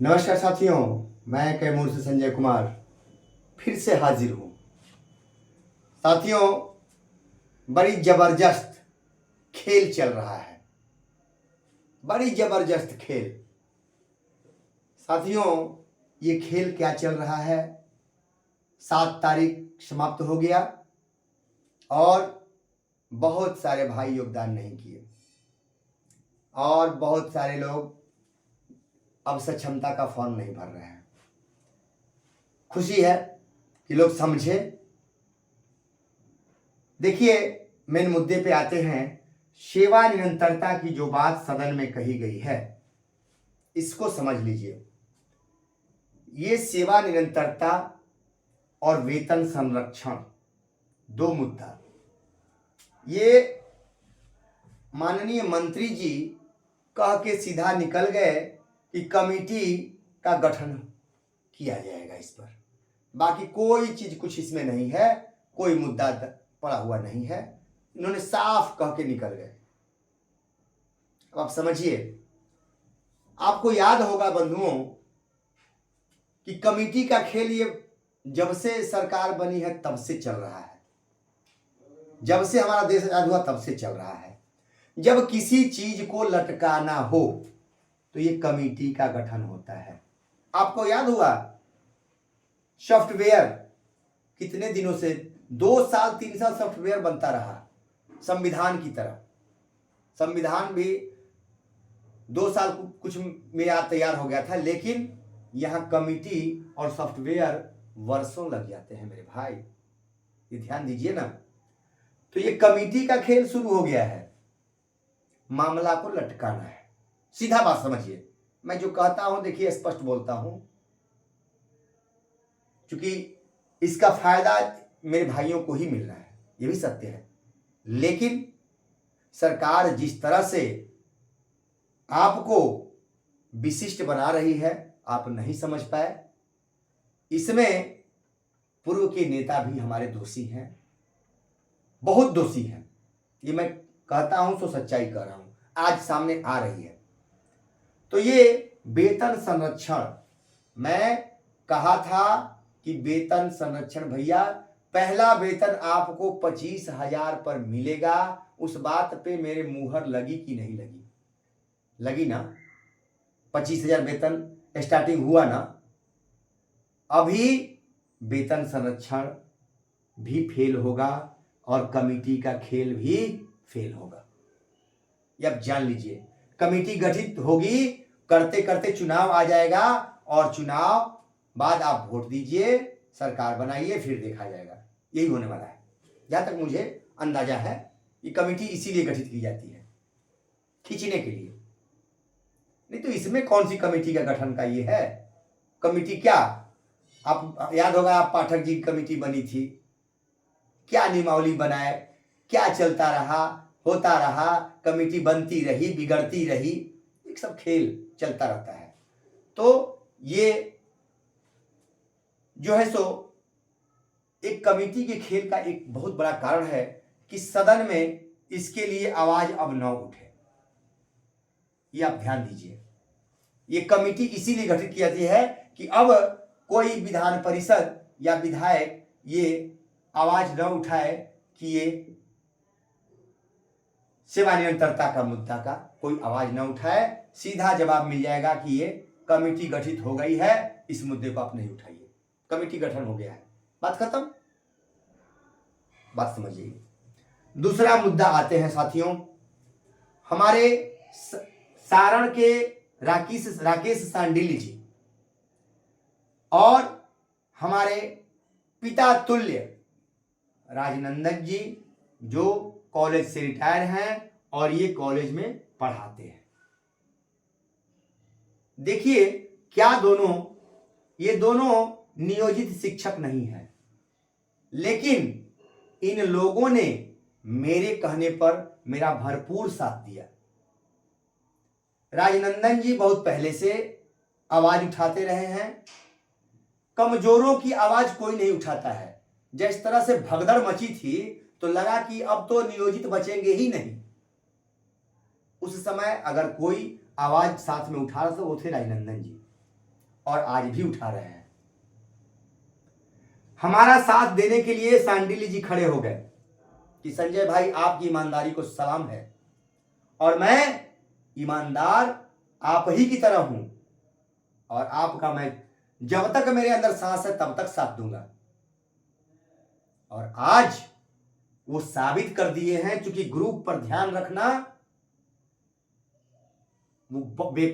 नमस्कार साथियों, मैं कैमूर से संजय कुमार फिर से हाजिर हूँ। साथियों, बड़ी जबरदस्त खेल चल रहा है, बड़ी जबरदस्त खेल। साथियों, ये खेल क्या चल रहा है? 7 तारीख समाप्त हो गया और बहुत सारे भाई योगदान नहीं किए और बहुत सारे लोग अब सक्षमता का फॉर्म नहीं भर रहे हैं। खुशी है कि लोग समझे। देखिए, मेन मुद्दे पे आते हैं। सेवा निरंतरता की जो बात सदन में कही गई है, इसको समझ लीजिए। ये सेवा निरंतरता और वेतन संरक्षण दो मुद्दा, ये माननीय मंत्री जी कह के सीधा निकल गए कि कमेटी का गठन किया जाएगा इस पर। बाकी कोई चीज कुछ इसमें नहीं है, कोई मुद्दा पड़ा हुआ नहीं है। इन्होंने साफ कह के निकल गए। अब आप समझिए, आपको याद होगा बंधुओं कि कमेटी का खेल ये जब से सरकार बनी है तब से चल रहा है, जब से हमारा देश आजाद हुआ तब से चल रहा है। जब किसी चीज को लटकाना हो तो ये कमेटी का गठन होता है। आपको याद हुआ सॉफ्टवेयर कितने दिनों से 2 साल 3 साल सॉफ्टवेयर बनता रहा संविधान की तरह। संविधान भी 2 साल कुछ में तैयार हो गया था, लेकिन यहां कमेटी और सॉफ्टवेयर वर्षों लग जाते हैं मेरे भाई, ये ध्यान दीजिए ना। तो ये कमेटी का खेल शुरू हो गया है, मामला को लटकाना है। सीधा बात समझिए, मैं जो कहता हूं देखिए स्पष्ट बोलता हूं, क्योंकि इसका फायदा मेरे भाइयों को ही मिल रहा है, ये भी सत्य है। लेकिन सरकार जिस तरह से आपको विशिष्ट बना रही है, आप नहीं समझ पाए। इसमें पूर्व के नेता भी हमारे दोषी हैं, बहुत दोषी हैं। ये मैं कहता हूं तो सच्चाई कह रहा हूं, आज सामने आ रही है। तो ये वेतन संरक्षण, मैं कहा था कि वेतन संरक्षण भैया, पहला वेतन आपको 25,000 पर मिलेगा। उस बात पे मेरे मुहर लगी कि नहीं लगी? लगी ना? 25,000 वेतन स्टार्टिंग हुआ ना। अभी वेतन संरक्षण भी फेल होगा और कमेटी का खेल भी फेल होगा, ये आप जान लीजिए। कमेटी गठित होगी, करते करते चुनाव आ जाएगा और चुनाव बाद आप वोट दीजिए, सरकार बनाइए, फिर देखा जाएगा। यही होने वाला है, जहां तक मुझे अंदाजा है। ये कमेटी इसीलिए गठित की जाती है, खींचने के लिए। नहीं तो इसमें कौन सी कमेटी का गठन का ये है? कमेटी क्या, आप याद होगा, आप पाठक जी की कमेटी बनी थी, क्या नियमावली बनाए, क्या चलता रहा, होता रहा, कमेटी बनती रही, बिगड़ती रही, एक सब खेल चलता रहता है। तो ये जो है सो एक कमेटी के खेल का एक बहुत बड़ा कारण है कि सदन में इसके लिए आवाज अब न उठे। ये आप ध्यान दीजिए, ये कमेटी इसीलिए गठित की जाती है कि अब कोई विधान परिषद या विधायक ये आवाज न उठाए कि ये सेवा निरंतरता का मुद्दा का कोई आवाज न उठाए। सीधा जवाब मिल जाएगा कि ये कमेटी गठित हो गई है, इस मुद्दे को आप नहीं उठाइए, कमेटी गठन हो गया है, बात खत्म। बात समझिए। दूसरा मुद्दा आते हैं साथियों, हमारे सारण के राकेश सांडिल जी और हमारे पिता तुल्य राजनंदन जी, जो कॉलेज से रिटायर हैं और ये कॉलेज में पढ़ाते हैं। देखिए क्या ये दोनों नियोजित शिक्षक नहीं हैं, लेकिन इन लोगों ने मेरे कहने पर मेरा भरपूर साथ दिया। राजनंदन जी बहुत पहले से आवाज उठाते रहे हैं, कमजोरों की आवाज कोई नहीं उठाता है। जिस तरह से भगदड़ मची थी तो लगा कि अब तो नियोजित बचेंगे ही नहीं। उस समय अगर कोई आवाज साथ में उठा रहा था वो थे राजनंदन जी। और आज भी उठा रहे हैं। हमारा साथ देने के लिए सांडिल्य जी खड़े हो गए कि संजय भाई आपकी ईमानदारी को सलाम है और मैं ईमानदार आप ही की तरह हूं और आपका मैं जब तक मेरे अंदर सांस है तब तक साथ दूंगा। और आज वो साबित कर दिए हैं, क्योंकि ग्रुप पर ध्यान रखना वो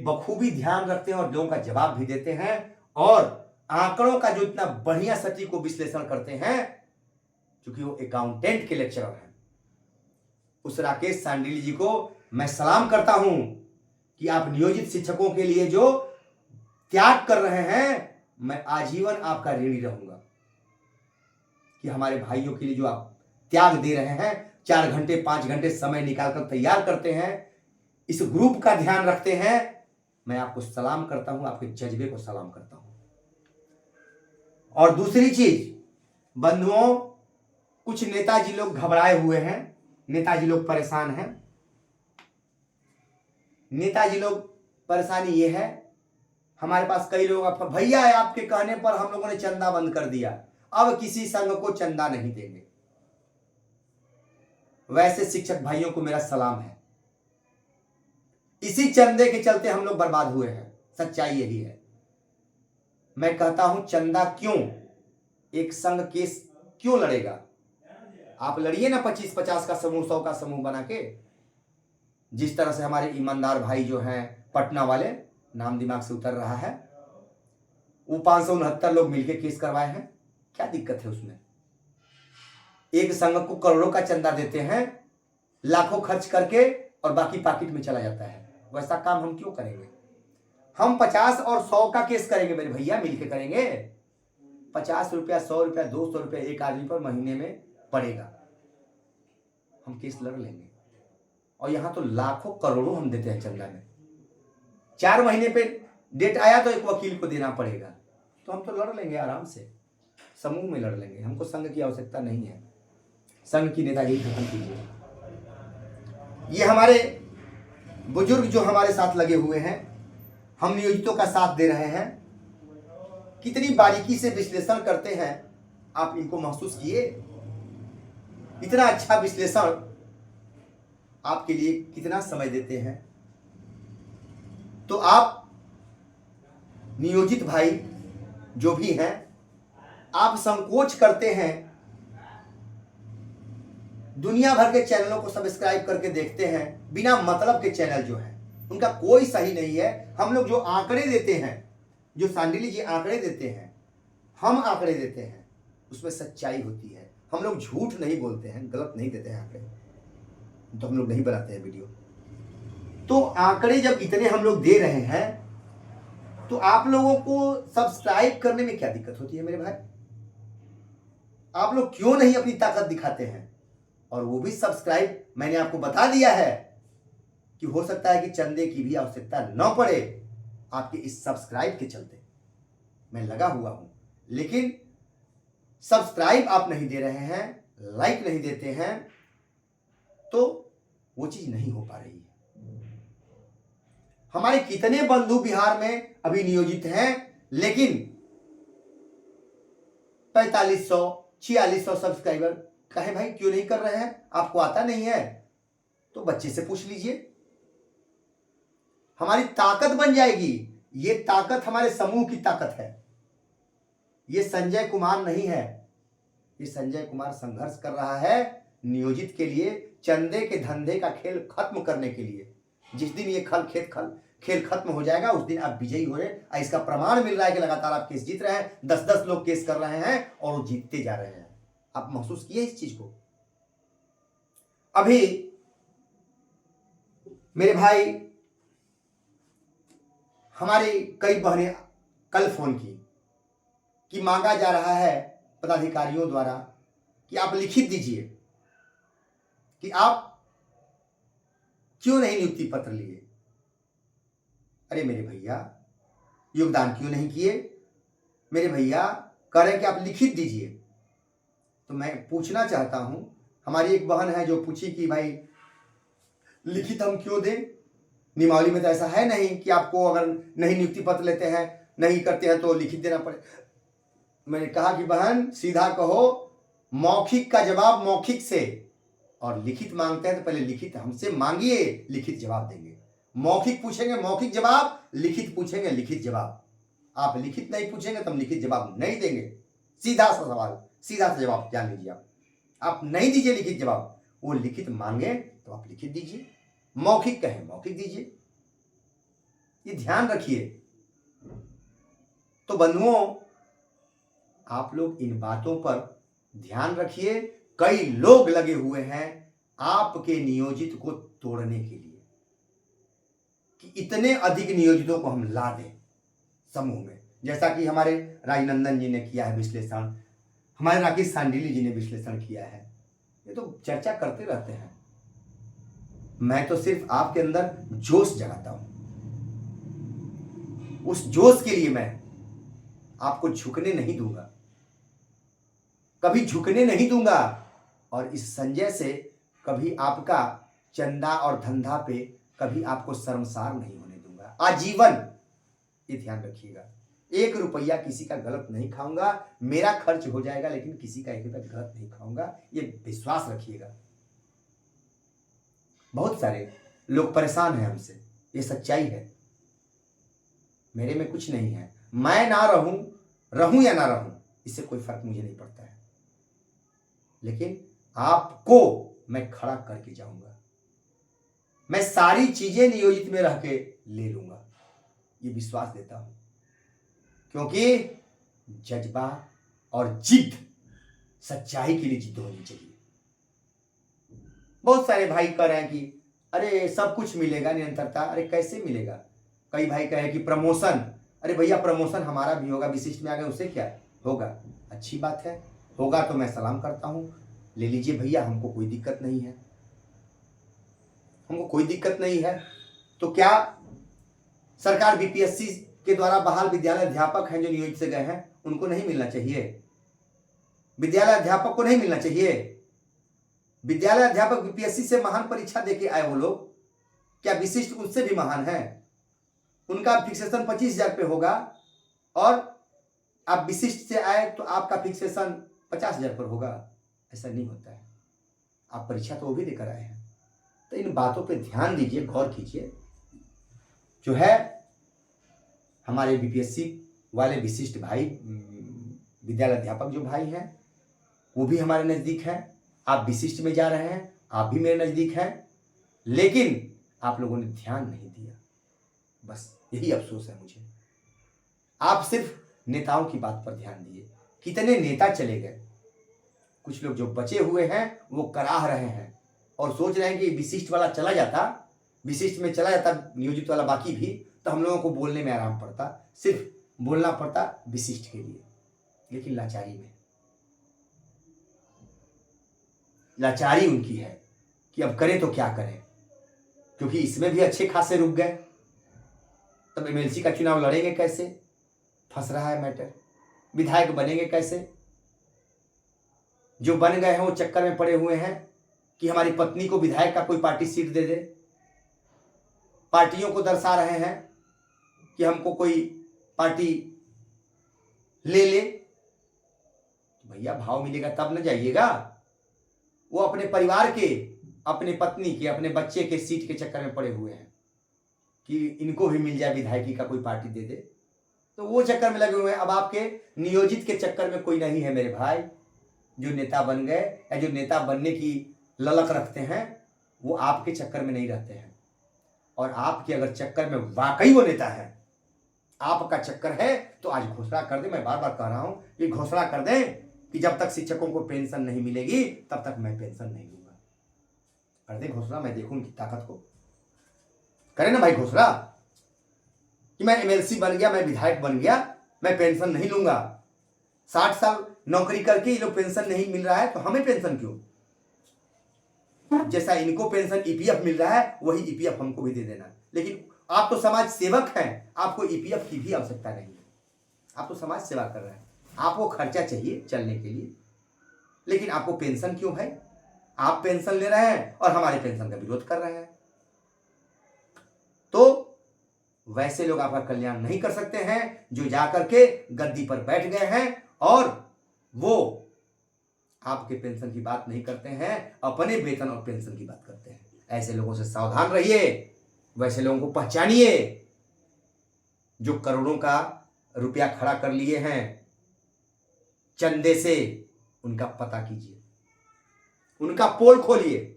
बखूबी ध्यान रखते हैं और लोगों का जवाब भी देते हैं और आंकड़ों का जो इतना बढ़िया सटीक को विश्लेषण करते हैं, क्योंकि वो अकाउंटेंट के लेक्चरर हैं। उस राकेश सांडिल्य जी को मैं सलाम करता हूं कि आप नियोजित शिक्षकों के लिए जो त्याग कर रहे हैं, मैं आजीवन आपका ऋणी रहूंगा कि हमारे भाइयों के लिए जो आप त्याग दे रहे हैं, 4 घंटे 5 घंटे समय निकालकर तैयार करते हैं, इस ग्रुप का ध्यान रखते हैं, मैं आपको सलाम करता हूं, आपके जज्बे को सलाम करता हूं। और दूसरी चीज बंधुओं, कुछ नेताजी लोग घबराए हुए हैं, नेताजी लोग परेशान हैं। नेताजी लोग परेशानी ये है, हमारे पास कई लोग भैया आपके कहने पर हम लोगों ने चंदा बंद कर दिया, अब किसी संघ को चंदा नहीं देंगे। वैसे शिक्षक भाइयों को मेरा सलाम है, इसी चंदे के चलते हम लोग बर्बाद हुए हैं, सच्चाई यही है। मैं कहता हूं चंदा क्यों, एक संघ केस क्यों लड़ेगा? आप लड़िए ना 25-50 का समूह, 100 का समूह बना के। जिस तरह से हमारे ईमानदार भाई जो हैं पटना वाले, नाम दिमाग से उतर रहा है, वो 569 लोग मिलकर केस करवाए हैं, क्या दिक्कत है उसमें? एक संघ को करोड़ों का चंदा देते हैं, लाखों खर्च करके, और बाकी पॉकेट में चला जाता है। वैसा काम हम क्यों करेंगे? हम 50 और 100 का केस करेंगे मेरे भैया, मिलके करेंगे। 50 रुपया, 100 रुपया, 200 रुपया एक आदमी पर महीने में पड़ेगा, हम केस लड़ लेंगे। और यहां तो लाखों करोड़ों हम देते हैं चंदा में। 4 महीने पे डेट आया तो एक वकील को देना पड़ेगा, तो हम तो लड़ लेंगे आराम से, समूह में लड़ लेंगे। हमको संघ की आवश्यकता नहीं है, संघ की नेतागिरी खत्म कीजिए। ये हमारे बुजुर्ग जो हमारे साथ लगे हुए हैं, हम नियोजितों का साथ दे रहे हैं, कितनी बारीकी से विश्लेषण करते हैं, आप इनको महसूस किए? इतना अच्छा विश्लेषण आपके लिए कितना समय देते हैं। तो आप नियोजित भाई जो भी हैं, आप संकोच करते हैं, दुनिया भर के चैनलों को सब्सक्राइब करके देखते हैं, बिना मतलब के चैनल जो हैं उनका कोई सही नहीं है। हम लोग जो आंकड़े देते हैं, जो सांडिल्य जी आंकड़े देते हैं, हम आंकड़े देते हैं, उसमें सच्चाई होती है। हम लोग झूठ नहीं बोलते हैं, गलत नहीं देते हैं आंकड़े, तो हम लोग नहीं बनाते हैं वीडियो। तो आंकड़े जब इतने हम लोग दे रहे हैं, तो आप लोगों को सब्सक्राइब करने में क्या दिक्कत होती है मेरे भाई? आप लोग क्यों नहीं अपनी ताकत दिखाते हैं? और वो भी सब्सक्राइब, मैंने आपको बता दिया है कि हो सकता है कि चंदे की भी आवश्यकता न पड़े आपके इस सब्सक्राइब के चलते। मैं लगा हुआ हूं, लेकिन सब्सक्राइब आप नहीं दे रहे हैं, लाइक नहीं देते हैं, तो वो चीज नहीं हो पा रही है। हमारे कितने बंधु बिहार में अभी नियोजित हैं, लेकिन 4500 4600 सब्सक्राइबर कहे भाई क्यों नहीं कर रहे हैं? आपको आता नहीं है तो बच्चे से पूछ लीजिए, हमारी ताकत बन जाएगी। ये ताकत हमारे समूह की ताकत है, ये संजय कुमार नहीं है। ये संजय कुमार संघर्ष कर रहा है नियोजित के लिए, चंदे के धंधे का खेल खत्म करने के लिए। जिस दिन ये खेल खत्म हो जाएगा, उस दिन आप विजयी हो रहे हैं। इसका प्रमाण मिल रहा है कि लगातार आप केस जीत रहे हैं, 10-10 लोग केस कर रहे हैं और वो जीतते जा रहे हैं। आप महसूस किए इस चीज को? अभी मेरे भाई, हमारी कई बहनें कल फोन की कि मांगा जा रहा है पदाधिकारियों द्वारा कि आप लिखित दीजिए कि आप क्यों नहीं नियुक्ति पत्र लिए। अरे मेरे भैया, योगदान क्यों नहीं किए? मेरे भैया कह रहे कि आप लिखित दीजिए। तो मैं पूछना चाहता हूं, हमारी एक बहन है जो पूछी कि भाई लिखित हम क्यों दें? नियमावली में तो ऐसा है नहीं कि आपको अगर नहीं नियुक्ति पत्र लेते हैं नहीं करते हैं तो लिखित देना पड़े। मैंने कहा कि बहन सीधा कहो, मौखिक का जवाब मौखिक से, और लिखित मांगते हैं तो पहले लिखित हमसे मांगिए, लिखित जवाब देंगे। मौखिक पूछेंगे मौखिक जवाब, लिखित पूछेंगे लिखित जवाब। आप लिखित नहीं पूछेंगे तो हम लिखित जवाब नहीं देंगे। सीधा सा सवाल, सीधा सा जवाब जान लीजिए। आप नहीं दीजिए लिखित जवाब, वो लिखित मांगे तो आप लिखित दीजिए, मौखिक कहें मौखिक दीजिए। ये ध्यान रखिए। तो बंधुओं, आप लोग इन बातों पर ध्यान रखिए। कई लोग लगे हुए हैं आपके नियोजित को तोड़ने के लिए कि इतने अधिक नियोजितों को हम ला दें समूह में, जैसा कि हमारे राजनंदन जी ने किया है विश्लेषण, हमारे राकेश सांडिली जी ने विश्लेषण किया है। ये तो चर्चा करते रहते हैं। मैं तो सिर्फ आपके अंदर जोश जगाता हूं। उस जोश के लिए मैं आपको झुकने नहीं दूंगा, कभी झुकने नहीं दूंगा। और इस संजय से कभी आपका चंदा और धंधा पे कभी आपको शर्मसार नहीं होने दूंगा, आजीवन। ये ध्यान रखिएगा। 1 रुपया किसी का गलत नहीं खाऊंगा। मेरा खर्च हो जाएगा लेकिन किसी का 1 रुपया गलत नहीं खाऊंगा, ये विश्वास रखिएगा। बहुत सारे लोग परेशान हैं हमसे, ये सच्चाई है। मेरे में कुछ नहीं है, मैं ना रहूं या ना रहूं, इससे कोई फर्क मुझे नहीं पड़ता है, लेकिन आपको मैं खड़ा करके जाऊंगा। मैं सारी चीजें नियोजित में रह के ले लूंगा, ये विश्वास देता हूं। क्योंकि जज्बा और जिद, सच्चाई के लिए जिद होनी चाहिए। बहुत सारे भाई कह रहे हैं कि अरे सब कुछ मिलेगा निरंतरता। अरे कैसे मिलेगा? कई भाई कहे कि प्रमोशन, अरे भैया प्रमोशन हमारा भी होगा, विशिष्ट में आ गए उससे क्या होगा? अच्छी बात है, होगा तो मैं सलाम करता हूं, ले लीजिए भैया, हमको कोई दिक्कत नहीं है, हमको कोई दिक्कत नहीं है। तो क्या सरकार बीपीएससी के द्वारा बहाल विद्यालय अध्यापक हैं जो नियोजित से गए हैं, उनको नहीं मिलना चाहिए? विद्यालय अध्यापक को नहीं मिलना चाहिए? विद्यालय अध्यापक बीपीएससी से महान परीक्षा देके आए वो लोग, क्या विशिष्ट उनसे भी महान है? उनका फिक्सेशन 25,000 पे होगा और आप विशिष्ट से आए तो आपका फिक्सेशन 50,000 पर होगा। ऐसा नहीं होता है। आप परीक्षा तो वो भी देकर आए हैं। तो इन बातों पे ध्यान दीजिए, गौर कीजिए। जो है हमारे बीपीएससी वाले विशिष्ट भाई, विद्यालय अध्यापक जो भाई हैं, वो भी हमारे नज़दीक हैं। आप विशिष्ट में जा रहे हैं, आप भी मेरे नज़दीक हैं, लेकिन आप लोगों ने ध्यान नहीं दिया। बस यही अफसोस है मुझे। आप सिर्फ नेताओं की बात पर ध्यान दिए। कितने नेता चले गए, कुछ लोग जो बचे हुए हैं वो कराह रहे हैं और सोच रहे हैं कि विशिष्ट वाला चला जाता, विशिष्ट में चला जाता नियोजित वाला बाकी भी, तो हम लोगों को बोलने में आराम पड़ता, सिर्फ बोलना पड़ता विशिष्ट के लिए। लेकिन लाचारी उनकी है कि अब करें तो क्या करें, क्योंकि इसमें भी अच्छे खासे रुक गए। तब एमएलसी का चुनाव लड़ेंगे कैसे? फंस रहा है मैटर। विधायक बनेंगे कैसे? जो बन गए हैं वो चक्कर में पड़े हुए हैं कि हमारी पत्नी को विधायक का कोई पार्टी सीट दे दे। पार्टियों को दर्शा रहे हैं कि हमको कोई पार्टी ले ले। भैया भाव मिलेगा तब न जाइएगा। वो अपने परिवार के, अपने पत्नी के, अपने बच्चे के सीट के चक्कर में पड़े हुए हैं कि इनको भी मिल जाए विधायकी का कोई पार्टी दे दे, तो वो चक्कर में लगे हुए हैं। अब आपके नियोजित के चक्कर में कोई नहीं है मेरे भाई। जो नेता बन गए या जो नेता बनने की ललक रखते हैं, वो आपके चक्कर में नहीं रहते हैं। और आपके अगर चक्कर में वाकई वो नेता है, आपका चक्कर है, तो आज घोषणा कर दे। मैं बार बार कह रहा हूं कि घोषणा कर दें कि जब तक शिक्षकों को पेंशन नहीं मिलेगी तब तक मैं पेंशन नहीं दूंगा। कर दे घोषणा, मैं देखूं उनकी ताकत को। करें ना भाई घोषणा कि मैं एमएलसी बन गया, मैं विधायक बन गया, मैं पेंशन नहीं लूंगा। 60 साल नौकरी करके ये लोग पेंशन नहीं मिल रहा है, तो हमें पेंशन क्यों? जैसा इनको पेंशन ईपीएफ मिल रहा है, वही ईपीएफ हमको भी दे देना। लेकिन आप तो समाज सेवक हैं, आपको ईपीएफ की भी आवश्यकता नहीं है। आप तो समाज सेवा कर रहे हैं, आपको खर्चा चाहिए चलने के लिए, लेकिन आपको पेंशन क्यों है? आप पेंशन ले रहे हैं और हमारे पेंशन का विरोध कर रहे हैं। तो वैसे लोग आपका कल्याण नहीं कर सकते हैं जो जाकर के गद्दी पर बैठ गए हैं और वो आपके पेंशन की बात नहीं करते हैं, अपने वेतन और पेंशन की बात करते हैं। ऐसे लोगों से सावधान रहिए, वैसे लोगों को पहचानिए जो करोड़ों का रुपया खड़ा कर लिए हैं चंदे से। उनका पता कीजिए, उनका पोल खोलिए।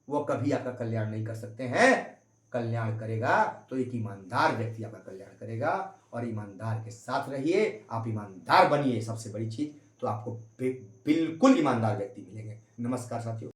वो कभी आपका कल्याण नहीं कर सकते हैं। कल्याण करेगा तो एक ईमानदार व्यक्ति आपका कल्याण करेगा, और ईमानदार के साथ रहिए। आप ईमानदार बनिए, सबसे बड़ी चीज, तो आपको बिल्कुल ईमानदार व्यक्ति मिलेंगे। नमस्कार साथियों।